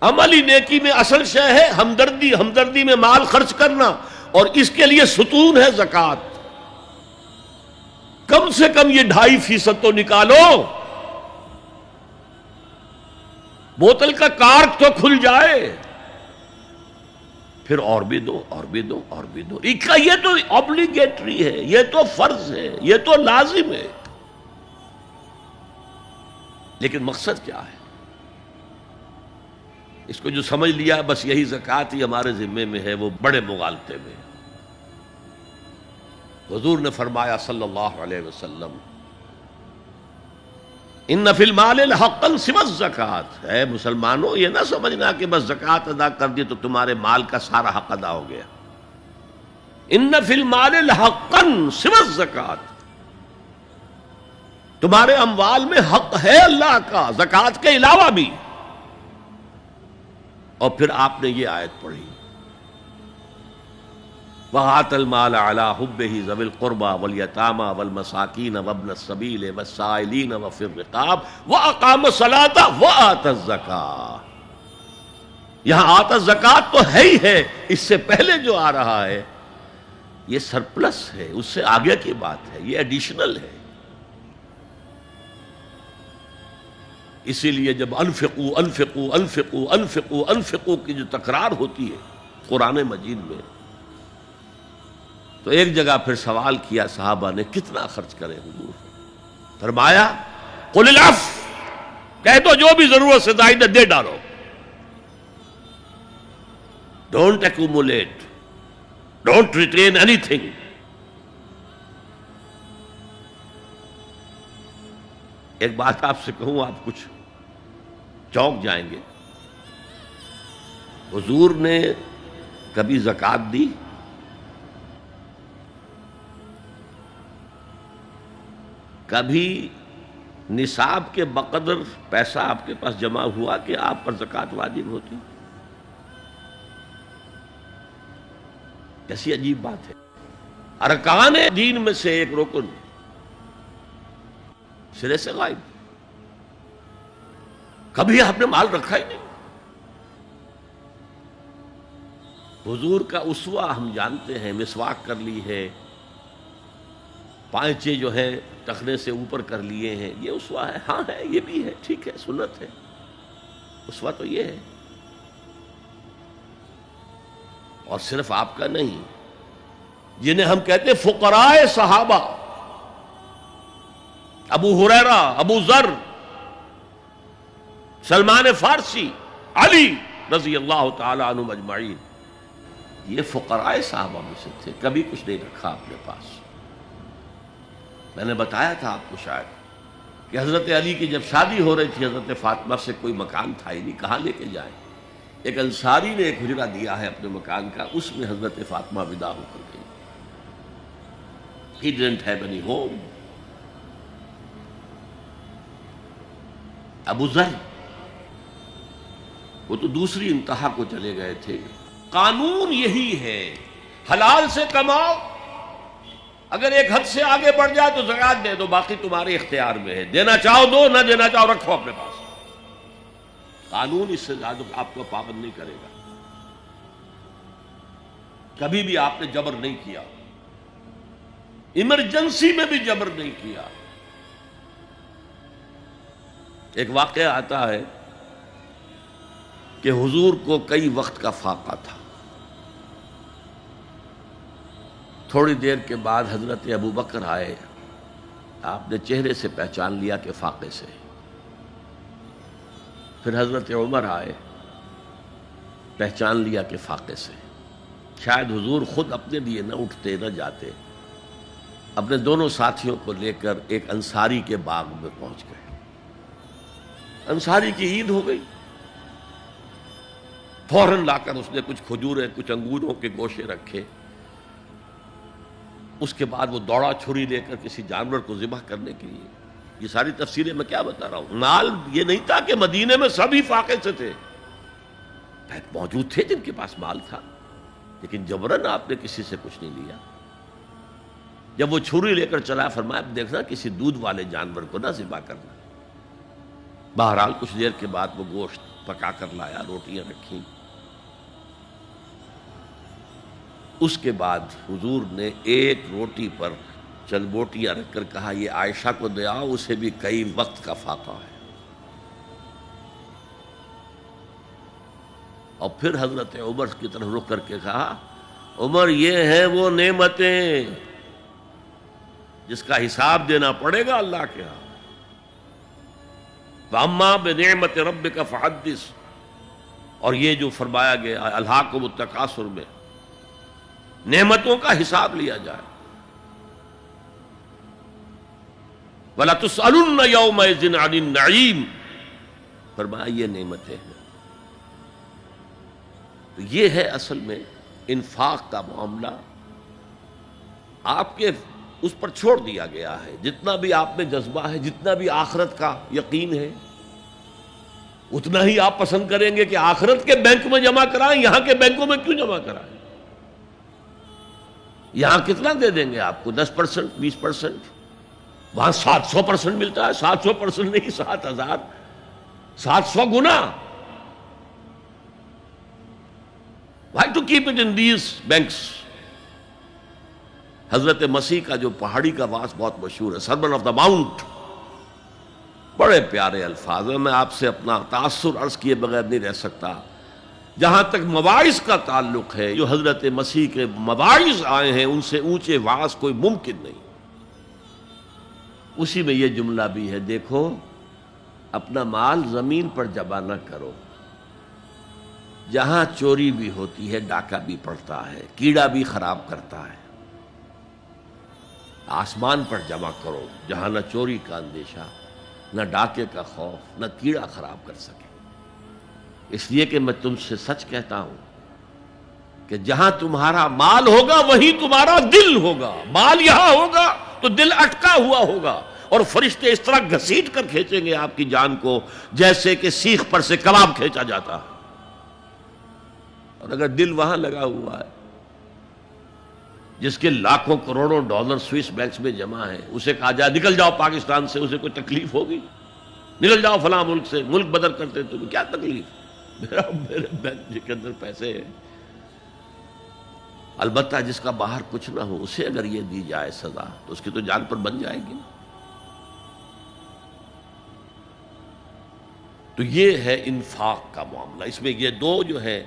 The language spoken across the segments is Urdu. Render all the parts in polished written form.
عملی نیکی میں اصل شے ہے ہمدردی، ہمدردی میں مال خرچ کرنا، اور اس کے لیے ستون ہے زکوٰۃ۔ کم سے کم یہ 2.5% تو نکالو، بوتل کا کارک تو کھل جائے، پھر اور بھی دو، اور بھی دو، اور بھی دو۔ یہ تو obligatory ہے، یہ تو فرض ہے، یہ تو لازم ہے۔ لیکن مقصد کیا ہے؟ اس کو جو سمجھ لیا بس یہی زکوٰۃ ہی ہمارے ذمے میں ہے، وہ بڑے مغالطے میں۔ حضور نے فرمایا صلی اللہ علیہ وسلم، ان فی المال حقا سوى الزکوٰۃ، اے مسلمانوں یہ نہ سمجھنا کہ بس زکوٰۃ ادا کر دی تو تمہارے مال کا سارا حق ادا ہو گیا۔ ان فی المال حقا سوى الزکوٰۃ، تمہارے اموال میں حق ہے اللہ کا زکوٰۃ کے علاوہ بھی۔ اور پھر آپ نے یہ آیت پڑھی، وَآتَى الْمَالَ عَلَىٰ حُبِّهِ ذَوِي الْقُرْبَىٰ وَالْيَتَامَىٰ وَالْمَسَاكِينَ وَابْنَ السَّبِيلِ وَالسَّائِلِينَ وَفِي الرِّقَابِ وَأَقَامَ الصَّلَاةَ وَآتَى الزَّكَاةَ۔ یہاں آتا زکوٰۃ تو ہے ہی ہے، اس سے پہلے جو آ رہا ہے یہ سرپلس ہے، اس سے آگے کی بات ہے، یہ ایڈیشنل ہے۔ اسی لیے جب انفقوا انفقوا انفقوا انفقوا انفقوا کی جو تکرار ہوتی ہے قرآن مجید میں، تو ایک جگہ پھر سوال کیا صحابہ نے، کتنا خرچ کریں حضور؟ فرمایا قل العفو، کہہ دو جو بھی ضرورت سے زائد دے ڈالو، don't accumulate, don't retain any thing. ایک بات آپ سے کہوں، آپ کچھ چونک جائیں گے، حضور نے کبھی زکوٰۃ دی؟ کبھی نصاب کے بقدر پیسہ آپ کے پاس جمع ہوا کہ آپ پر زکوٰۃ واجب ہوتی؟ کیسی عجیب بات ہے۔ ارکان دین میں سے ایک رکن سرے سے غائب، کبھی آپ نے مال رکھا ہی نہیں۔ حضور کا اسوہ ہم جانتے ہیں، مسواک کر لی ہے، پائچے جو ہیں ٹخنے سے اوپر کر لیے ہیں، یہ اسوہ ہے؟ ہاں ہے، یہ بھی ہے، ٹھیک ہے، سنت ہے، اسوہ تو یہ ہے۔ اور صرف آپ کا نہیں، جنہیں ہم کہتے ہیں فقراء صحابہ، ابو ہریرہ، ابو ذر، سلمان فارسی، علی رضی اللہ تعالی عنہ اجمعین، یہ فقراء صحابہ میں سے تھے، کبھی کچھ نہیں رکھا اپنے پاس۔ میں نے بتایا تھا آپ کو شاید کہ حضرت علی کی جب شادی ہو رہی تھی حضرت فاطمہ سے، کوئی مکان تھا ہی نہیں، کہاں لے کے جائیں؟ ایک انصاری نے ایک حجرہ دیا ہے اپنے مکان کا، اس میں حضرت فاطمہ ودا ہو کر گئی۔ He didn't have any home۔ ابو ذر وہ تو دوسری انتہا کو چلے گئے تھے۔ قانون یہی ہے، حلال سے کماؤ، اگر ایک حد سے آگے بڑھ جائے تو زکوٰۃ دے دو، باقی تمہارے اختیار میں ہے، دینا چاہو دو، نہ دینا چاہو رکھو اپنے پاس۔ قانون اس سے زیادہ آپ کو پابند نہیں کرے گا۔ کبھی بھی آپ نے جبر نہیں کیا، ایمرجنسی میں بھی جبر نہیں کیا۔ ایک واقعہ آتا ہے کہ حضور کو کئی وقت کا فاقہ تھا، تھوڑی دیر کے بعد حضرت ابو بکر آئے، آپ نے چہرے سے پہچان لیا کہ فاقے سے۔ پھر حضرت عمر آئے، پہچان لیا کہ فاقے سے۔ شاید حضور خود اپنے لیے نہ اٹھتے نہ جاتے، اپنے دونوں ساتھیوں کو لے کر ایک انصاری کے باغ میں پہنچ گئے۔ انصاری کی عید ہو گئی، فوراً لا کر اس نے کچھ کھجوریں، کچھ انگوروں کے گوشے رکھے۔ اس کے بعد وہ دوڑا چھری لے کر کسی جانور کو ذبح کرنے کے لیے۔ یہ ساری تفسیریں میں کیا بتا رہا ہوں؟ مال یہ نہیں تھا کہ مدینے میں سبھی فاقے سے تھے، موجود تھے جن کے پاس مال تھا، لیکن جبراً آپ نے کسی سے کچھ نہیں لیا۔ جب وہ چھری لے کر چلا، فرمایا دیکھنا کسی دودھ والے جانور کو نہ ذبح کرنا۔ بہرحال کچھ دیر کے بعد وہ گوشت پکا کر لایا، روٹیاں رکھیں. اس کے بعد حضور نے ایک روٹی پر چند بوٹیاں رکھ کر کہا یہ عائشہ کو دے آؤ، اسے بھی کئی وقت کا فاقہ ہے. اور پھر حضرت عمر کی طرف رخ کر کے کہا عمر یہ ہیں وہ نعمتیں جس کا حساب دینا پڑے گا اللہ کے ہاں. فَأَمَّا بِنِعْمَةِ رَبِّكَ فَحَدِّثْ، اور یہ جو فرمایا گیا الہاکم التکاثر میں نعمتوں کا حساب لیا جائے. وَلَتُسْأَلُنَّ يَوْمَئِذٍ عَنِ النَّعِيمِ، فرمایا یہ نعمتیں ہیں. تو یہ ہے اصل میں انفاق کا معاملہ. آپ کے اس پر چھوڑ دیا گیا ہے. جتنا بھی آپ میں جذبہ ہے، جتنا بھی آخرت کا یقین ہے، اتنا ہی آپ پسند کریں گے کہ آخرت کے بینک میں جمع کرائیں، یہاں کے بینکوں میں کیوں جمع کرائیں. یہاں کتنا دے دیں گے آپ کو؟ 10%، 20%. وہاں 700% ملتا ہے. 700% نہیں، 7,000، 700 گنا. Why to keep it in these banks؟ حضرت مسیح کا جو پہاڑی کا واس بہت مشہور ہے، سرمن آف دا ماؤنٹ، بڑے پیارے الفاظ ہیں. میں آپ سے اپنا تاثر عرض کیے بغیر نہیں رہ سکتا. جہاں تک مواعظ کا تعلق ہے، جو حضرت مسیح کے مواعظ آئے ہیں ان سے اونچے واعظ کوئی ممکن نہیں. اسی میں یہ جملہ بھی ہے، دیکھو اپنا مال زمین پر جمع نہ کرو. جہاں چوری بھی ہوتی ہے ڈاکہ بھی پڑتا ہے، کیڑا بھی خراب کرتا ہے. آسمان پر جمع کرو جہاں نہ چوری کا اندیشہ، نہ ڈاکے کا خوف، نہ کیڑا خراب کر سکے. اس لیے کہ میں تم سے سچ کہتا ہوں کہ جہاں تمہارا مال ہوگا وہیں تمہارا دل ہوگا. مال یہاں ہوگا تو دل اٹکا ہوا ہوگا، اور فرشتے اس طرح گھسیٹ کر کھینچیں گے آپ کی جان کو جیسے کہ سیخ پر سے کباب کھینچا جاتا ہے. اور اگر دل وہاں لگا ہوا ہے جس کے لاکھوں کروڑوں ڈالر سوئس بینکس میں جمع ہیں، اسے کہا جائے نکل جاؤ پاکستان سے، اسے کوئی تکلیف ہوگی؟ نکل جاؤ فلاں ملک سے، ملک بدر کرتے تمہیں کیا تکلیف؟ میرے بینک کے اندر پیسے ہیں. البتہ جس کا باہر کچھ نہ ہو اسے اگر یہ دی جائے سزا تو اس کی تو جان پر بن جائے گی. تو یہ ہے انفاق کا معاملہ. اس میں یہ دو جو ہے،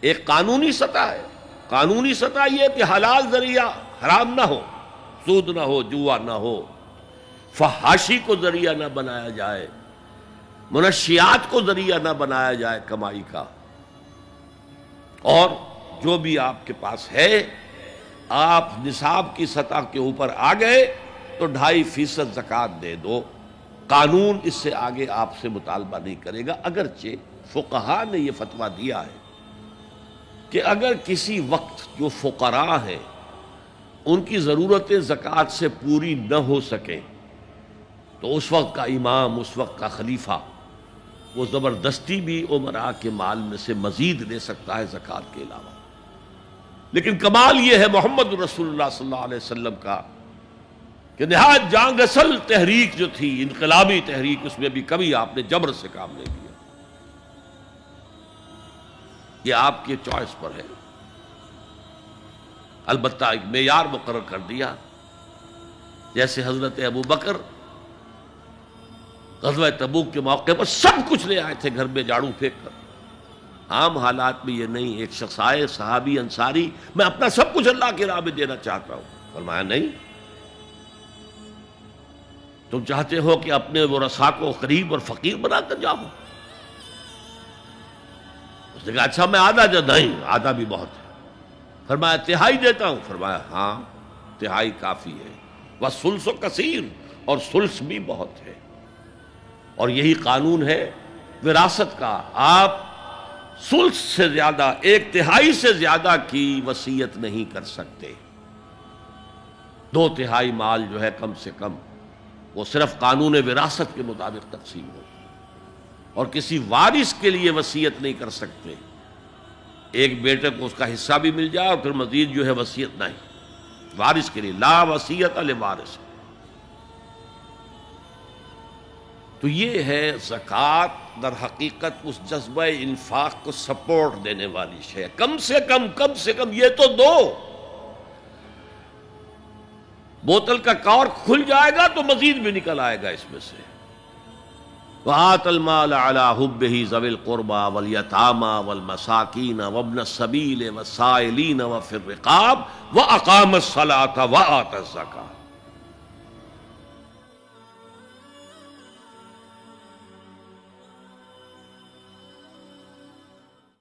ایک قانونی سطح ہے. قانونی سطح یہ کہ حلال ذریعہ حرام نہ ہو، سود نہ ہو، جوا نہ ہو، فحاشی کو ذریعہ نہ بنایا جائے، منشیات کو ذریعہ نہ بنایا جائے کمائی کا. اور جو بھی آپ کے پاس ہے، آپ نصاب کی سطح کے اوپر آ گئے تو 2.5% زکوٰۃ دے دو. قانون اس سے آگے آپ سے مطالبہ نہیں کرے گا. اگرچہ فقہا نے یہ فتویٰ دیا ہے کہ اگر کسی وقت جو فقراء ہیں ان کی ضرورتیں زکوٰۃ سے پوری نہ ہو سکیں تو اس وقت کا امام، اس وقت کا خلیفہ، وہ زبردستی بھی امراء کے مال میں سے مزید لے سکتا ہے زکوٰۃ کے علاوہ. لیکن کمال یہ ہے محمد رسول اللہ صلی اللہ علیہ وسلم کا کہ نہایت جان گسل تحریک جو تھی، انقلابی تحریک، اس میں بھی کبھی آپ نے جبر سے کام نہیں لیا. یہ آپ کے چوائس پر ہے. البتہ ایک معیار مقرر کر دیا، جیسے حضرت ابو بکر غزوہ تبوک کے موقع پر سب کچھ لے آئے تھے گھر میں جھاڑو پھینک کر. عام حالات میں یہ نہیں. ایک شخص آئے، صحابی انصاری، میں اپنا سب کچھ اللہ کی راہ میں دینا چاہتا ہوں. فرمایا نہیں، تم چاہتے ہو کہ اپنے ورثاء کو غریب اور فقیر بنا کر جاؤ؟ اس نے کہا اچھا میں آدھا نہیں، آدھا بھی بہت ہے. فرمایا تہائی دیتا ہوں. فرمایا ہاں تہائی کافی ہے. وَالثُلُثُ کثیر، اور ثلث بھی بہت ہے. اور یہی قانون ہے وراثت کا. آپ ثلث سے زیادہ، 1/3 سے زیادہ کی وصیت نہیں کر سکتے. 2/3 مال جو ہے کم سے کم وہ صرف قانون وراثت کے مطابق تقسیم ہو، اور کسی وارث کے لیے وصیت نہیں کر سکتے. ایک بیٹے کو اس کا حصہ بھی مل جائے اور پھر مزید جو ہے وصیت نہیں. وارث کے لیے لا وصیت لوارث. تو یہ ہے زکوٰۃ، در حقیقت اس جذبہ انفاق کو سپورٹ دینے والی شے. کم سے کم یہ تو دو. بوتل کا کارک کھل جائے گا تو مزید بھی نکل آئے گا اس میں سے. وآت المال على حبه ذوي القربى واليتامى والمساكين وابن السبيل والسائلين وفي الرقاب وأقام الصلاة وآتى الزكاة.